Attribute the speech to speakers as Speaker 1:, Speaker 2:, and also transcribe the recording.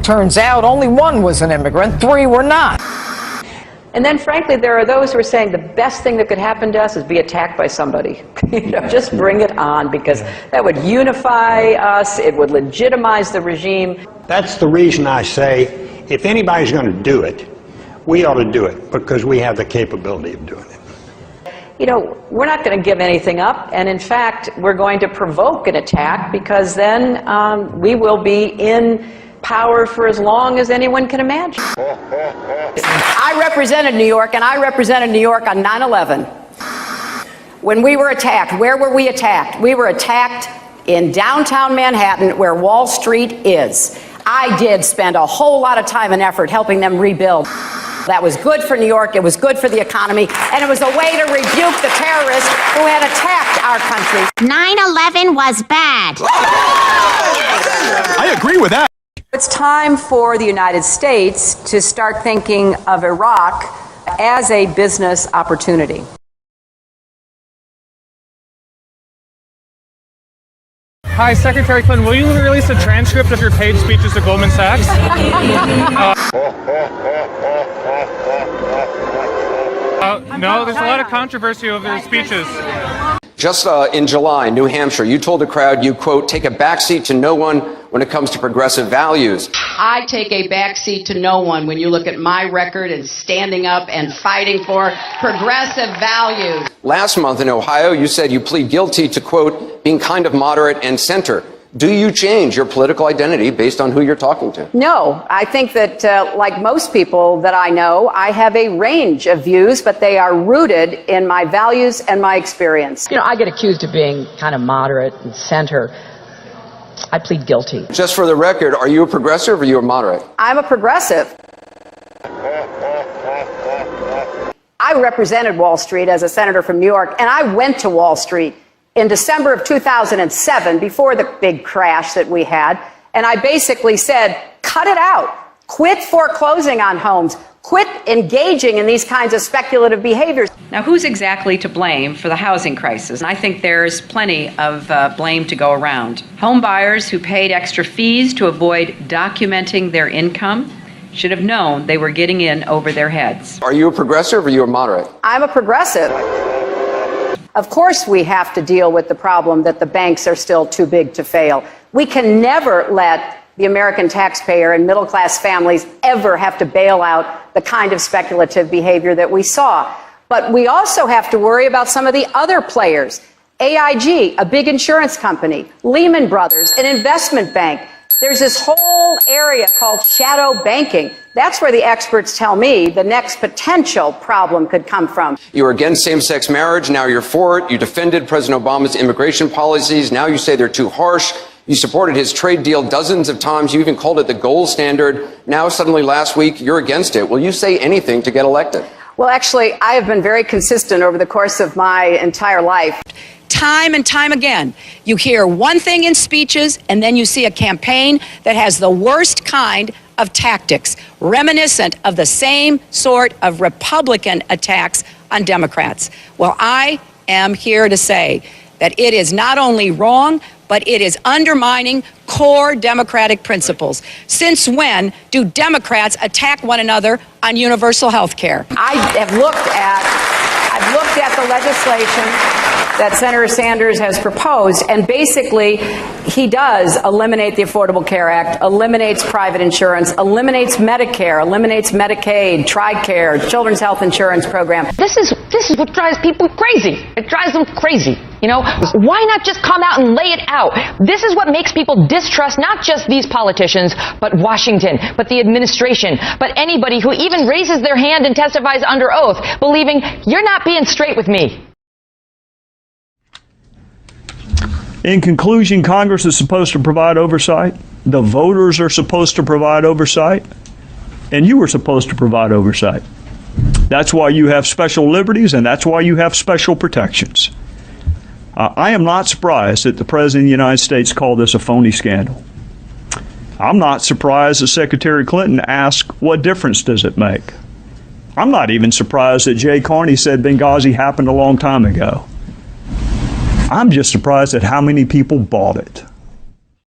Speaker 1: Turns out only one was an immigrant, 3 were not.
Speaker 2: And then, frankly, there are those who are saying the best thing that could happen to us is be attacked by somebody. Just bring it on, because that would unify us, it would legitimize the regime.
Speaker 3: That's the reason I say, if anybody's going to do it, we ought to do it, because we have the capability of doing it.
Speaker 2: We're not going to give anything up, and in fact, we're going to provoke an attack, because then we will be in power for as long as anyone can imagine.
Speaker 4: I represented New York, and I represented New York on 9/11. When we were attacked, where were we attacked? We were attacked in downtown Manhattan, where Wall Street is. I did spend a whole lot of time and effort helping them rebuild. That was good for New York, it was good for the economy, and it was a way to rebuke the terrorists who had attacked our country.
Speaker 5: 9/11 was bad.
Speaker 6: I agree with that.
Speaker 2: It's time for the United States to start thinking of Iraq as a business opportunity.
Speaker 7: Hi, Secretary Clinton, will you release a transcript of your paid speeches to Goldman Sachs? No, there's a lot of controversy over the speeches.
Speaker 8: Just in July, New Hampshire, you told the crowd you, quote, take a backseat to no one when it comes to progressive values.
Speaker 4: I take a backseat to no one when you look at my record and standing up and fighting for progressive values.
Speaker 8: Last month in Ohio, you said you plead guilty to, quote, being kind of moderate and center. Do you change your political identity based on who you're talking to?
Speaker 2: No, I think that, like most people that I know, I have a range of views, but they are rooted in my values and my experience.
Speaker 9: I get accused of being kind of moderate and center. I plead guilty.
Speaker 8: Just for the record, are you a progressive or are you a moderate?
Speaker 2: I'm a progressive. I represented Wall Street as a senator from New York, and I went to Wall Street in December of 2007, before the big crash that we had, and I basically said, cut it out. Quit foreclosing on homes. Quit engaging in these kinds of speculative behaviors.
Speaker 10: Now, who's exactly to blame for the housing crisis? I think there's plenty of blame to go around. Home buyers who paid extra fees to avoid documenting their income should have known they were getting in over their heads.
Speaker 8: Are you a progressive or are you a moderate?
Speaker 2: I'm a progressive. Of course we have to deal with the problem that the banks are still too big to fail. We can never let the American taxpayer and middle-class families ever have to bail out the kind of speculative behavior that we saw. But we also have to worry about some of the other players. AIG, a big insurance company, Lehman Brothers, an investment bank. There's this whole area called shadow banking. That's where the experts tell me the next potential problem could come from.
Speaker 8: You were against same-sex marriage, now you're for it. You defended President Obama's immigration policies, now you say they're too harsh. You supported his trade deal dozens of times. You even called it the gold standard. Now, suddenly last week, you're against it. Will you say anything to get elected?
Speaker 2: Well, actually, I have been very consistent over the course of my entire life.
Speaker 4: Time and time again, you hear one thing in speeches, and then you see a campaign that has the worst kind of tactics, reminiscent of the same sort of Republican attacks on Democrats. Well, I am here to say that it is not only wrong, but it is undermining core democratic principles. Since when do Democrats attack one another on universal health care?
Speaker 2: I've looked at the legislation that Senator Sanders has proposed, and basically he does eliminate the Affordable Care Act, eliminates private insurance, eliminates Medicare, eliminates Medicaid, TRICARE, Children's Health Insurance Program.
Speaker 9: This is what drives people crazy. It drives them crazy. Why not just come out and lay it out? This is what makes people distrust not just these politicians, but Washington, but the administration, but anybody who even raises their hand and testifies under oath, believing you're not being straight with me.
Speaker 11: In conclusion, Congress is supposed to provide oversight. The voters are supposed to provide oversight. And you were supposed to provide oversight. That's why you have special liberties, and that's why you have special protections. I am not surprised that the President of the United States called this a phony scandal. I'm not surprised that Secretary Clinton asked, what difference does it make? I'm not even surprised that Jay Carney said Benghazi happened a long time ago. I'm just surprised at how many people bought it.